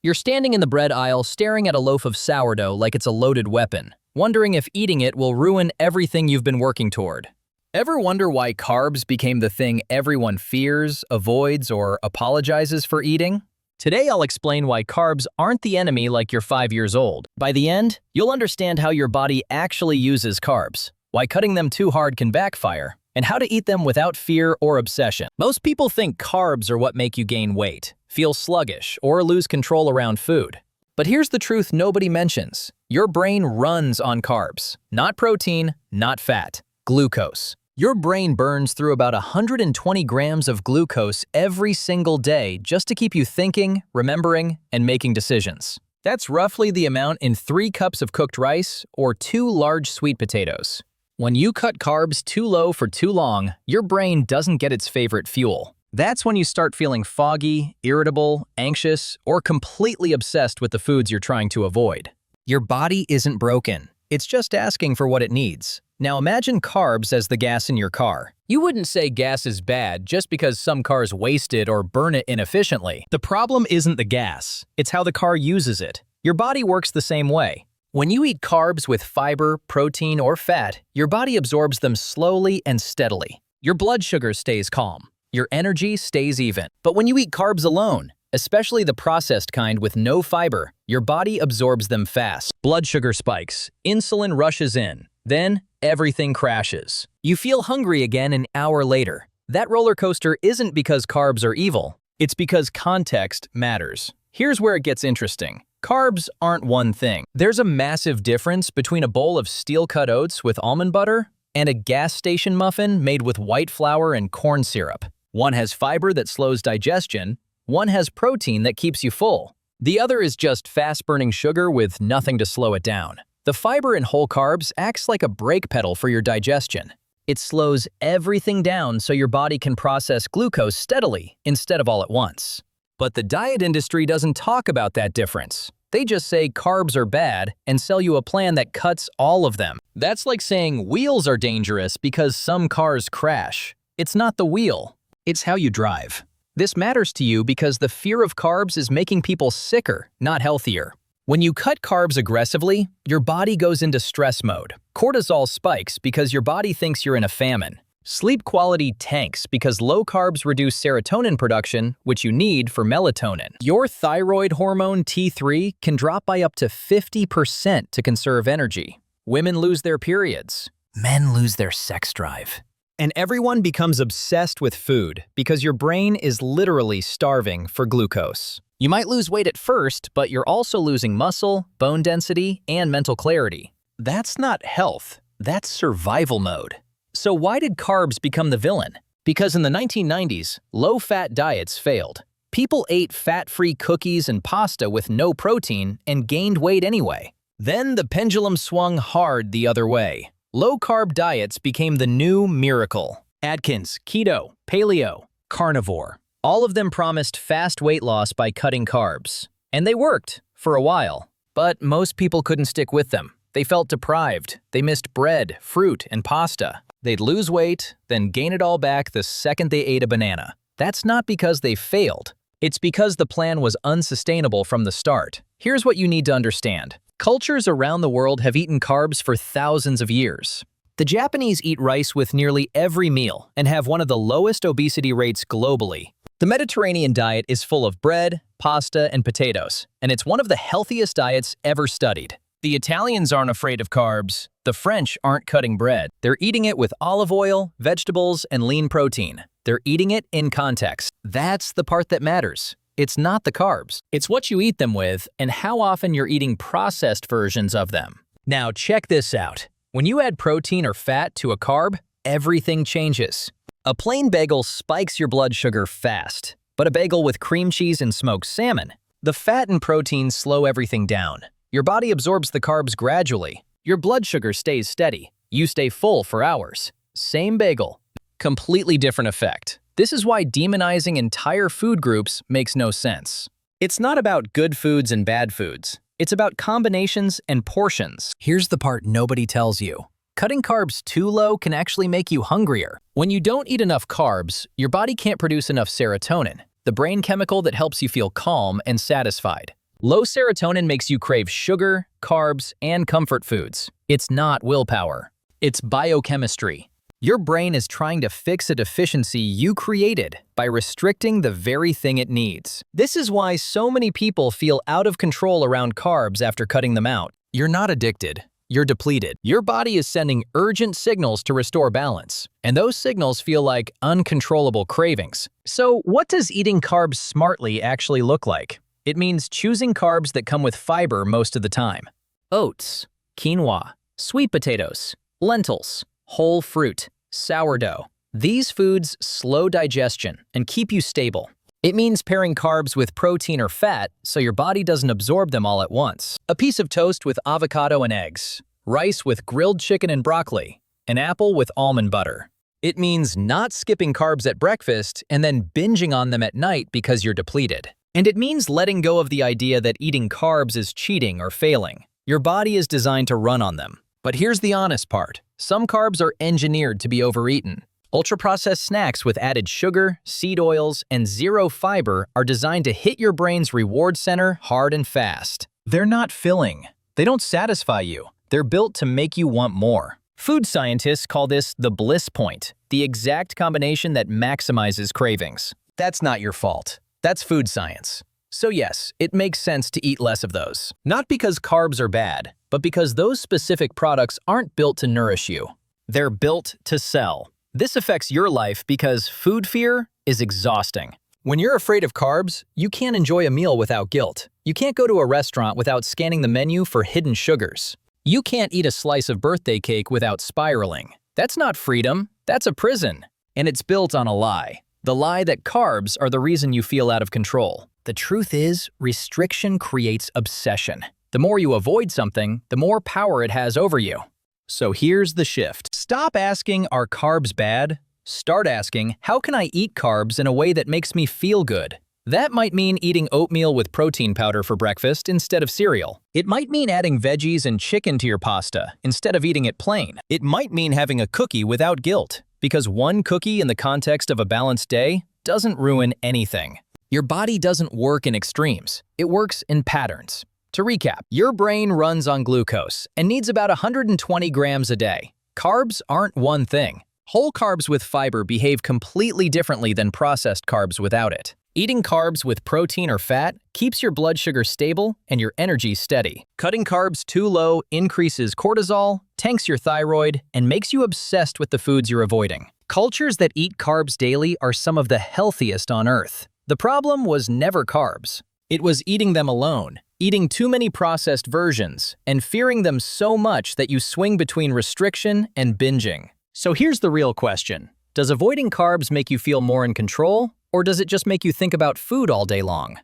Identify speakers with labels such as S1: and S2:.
S1: You're standing in the bread aisle staring at a loaf of sourdough like it's a loaded weapon, wondering if eating it will ruin everything you've been working toward. Ever wonder why carbs became the thing everyone fears, avoids, or apologizes for eating? Today I'll explain why carbs aren't the enemy like you're 5 years old. By the end, you'll understand how your body actually uses carbs, why cutting them too hard can backfire, and how to eat them without fear or obsession. Most people think carbs are what make you gain weight, feel sluggish, or lose control around food. But here's the truth nobody mentions. Your brain runs on carbs, not protein, not fat, glucose. Your brain burns through about 120 grams of glucose every single day just to keep you thinking, remembering, and making decisions. That's roughly the amount in 3 cups of cooked rice or 2 large sweet potatoes. When you cut carbs too low for too long, your brain doesn't get its favorite fuel. That's when you start feeling foggy, irritable, anxious, or completely obsessed with the foods you're trying to avoid. Your body isn't broken. It's just asking for what it needs. Now imagine carbs as the gas in your car. You wouldn't say gas is bad just because some cars waste it or burn it inefficiently. The problem isn't the gas. It's how the car uses it. Your body works the same way. When you eat carbs with fiber, protein, or fat, your body absorbs them slowly and steadily. Your blood sugar stays calm. Your energy stays even. But when you eat carbs alone, especially the processed kind with no fiber, your body absorbs them fast. Blood sugar spikes, insulin rushes in, then everything crashes. You feel hungry again an hour later. That roller coaster isn't because carbs are evil, it's because context matters. Here's where it gets interesting. Carbs aren't one thing. There's a massive difference between a bowl of steel-cut oats with almond butter and a gas station muffin made with white flour and corn syrup. One has fiber that slows digestion, one has protein that keeps you full. The other is just fast-burning sugar with nothing to slow it down. The fiber in whole carbs acts like a brake pedal for your digestion. It slows everything down so your body can process glucose steadily instead of all at once. But the diet industry doesn't talk about that difference. They just say carbs are bad and sell you a plan that cuts all of them. That's like saying wheels are dangerous because some cars crash. It's not the wheel. It's how you drive. This matters to you because the fear of carbs is making people sicker, not healthier. When you cut carbs aggressively, your body goes into stress mode. Cortisol spikes because your body thinks you're in a famine. Sleep quality tanks because low carbs reduce serotonin production, which you need for melatonin. Your thyroid hormone T3 can drop by up to 50% to conserve energy. Women lose their periods. Men lose their sex drive. And everyone becomes obsessed with food because your brain is literally starving for glucose. You might lose weight at first, but you're also losing muscle, bone density, and mental clarity. That's not health, that's survival mode. So why did carbs become the villain? Because in the 1990s, low-fat diets failed. People ate fat-free cookies and pasta with no protein and gained weight anyway. Then the pendulum swung hard the other way. Low-carb diets became the new miracle. Atkins, keto, paleo, carnivore. All of them promised fast weight loss by cutting carbs. And they worked, for a while. But most people couldn't stick with them. They felt deprived. They missed bread, fruit, and pasta. They'd lose weight, then gain it all back the second they ate a banana. That's not because they failed. It's because the plan was unsustainable from the start. Here's what you need to understand. Cultures around the world have eaten carbs for thousands of years. The Japanese eat rice with nearly every meal and have one of the lowest obesity rates globally. The Mediterranean diet is full of bread, pasta, and potatoes, and it's one of the healthiest diets ever studied. The Italians aren't afraid of carbs. The French aren't cutting bread. They're eating it with olive oil, vegetables, and lean protein. They're eating it in context. That's the part that matters. It's not the carbs. It's what you eat them with and how often you're eating processed versions of them. Now check this out. When you add protein or fat to a carb, everything changes. A plain bagel spikes your blood sugar fast, but a bagel with cream cheese and smoked salmon, the fat and protein slow everything down. Your body absorbs the carbs gradually. Your blood sugar stays steady. You stay full for hours. Same bagel, completely different effect. This is why demonizing entire food groups makes no sense. It's not about good foods and bad foods. It's about combinations and portions. Here's the part nobody tells you. Cutting carbs too low can actually make you hungrier. When you don't eat enough carbs, your body can't produce enough serotonin, the brain chemical that helps you feel calm and satisfied. Low serotonin makes you crave sugar, carbs, and comfort foods. It's not willpower. It's biochemistry. Your brain is trying to fix a deficiency you created by restricting the very thing it needs. This is why so many people feel out of control around carbs after cutting them out. You're not addicted. You're depleted. Your body is sending urgent signals to restore balance, and those signals feel like uncontrollable cravings. So, what does eating carbs smartly actually look like? It means choosing carbs that come with fiber most of the time. Oats, quinoa, sweet potatoes, lentils, whole fruit, sourdough. These foods slow digestion and keep you stable. It means pairing carbs with protein or fat so your body doesn't absorb them all at once. A piece of toast with avocado and eggs, rice with grilled chicken and broccoli, an apple with almond butter. It means not skipping carbs at breakfast and then binging on them at night because you're depleted. And it means letting go of the idea that eating carbs is cheating or failing. Your body is designed to run on them. But here's the honest part. Some carbs are engineered to be overeaten. Ultraprocessed snacks with added sugar, seed oils, and zero fiber are designed to hit your brain's reward center hard and fast. They're not filling. They don't satisfy you. They're built to make you want more. Food scientists call this the bliss point, the exact combination that maximizes cravings. That's not your fault. That's food science. So yes, it makes sense to eat less of those. Not because carbs are bad, but because those specific products aren't built to nourish you. They're built to sell. This affects your life because food fear is exhausting. When you're afraid of carbs, you can't enjoy a meal without guilt. You can't go to a restaurant without scanning the menu for hidden sugars. You can't eat a slice of birthday cake without spiraling. That's not freedom, that's a prison. And it's built on a lie. The lie that carbs are the reason you feel out of control. The truth is, restriction creates obsession. The more you avoid something, the more power it has over you. So here's the shift. Stop asking, are carbs bad? Start asking, how can I eat carbs in a way that makes me feel good? That might mean eating oatmeal with protein powder for breakfast instead of cereal. It might mean adding veggies and chicken to your pasta instead of eating it plain. It might mean having a cookie without guilt, because one cookie in the context of a balanced day doesn't ruin anything. Your body doesn't work in extremes. It works in patterns. To recap, your brain runs on glucose and needs about 120 grams a day. Carbs aren't one thing. Whole carbs with fiber behave completely differently than processed carbs without it. Eating carbs with protein or fat keeps your blood sugar stable and your energy steady. Cutting carbs too low increases cortisol, tanks your thyroid, and makes you obsessed with the foods you're avoiding. Cultures that eat carbs daily are some of the healthiest on Earth. The problem was never carbs. It was eating them alone, eating too many processed versions, and fearing them so much that you swing between restriction and binging. So here's the real question. Does avoiding carbs make you feel more in control, or does it just make you think about food all day long?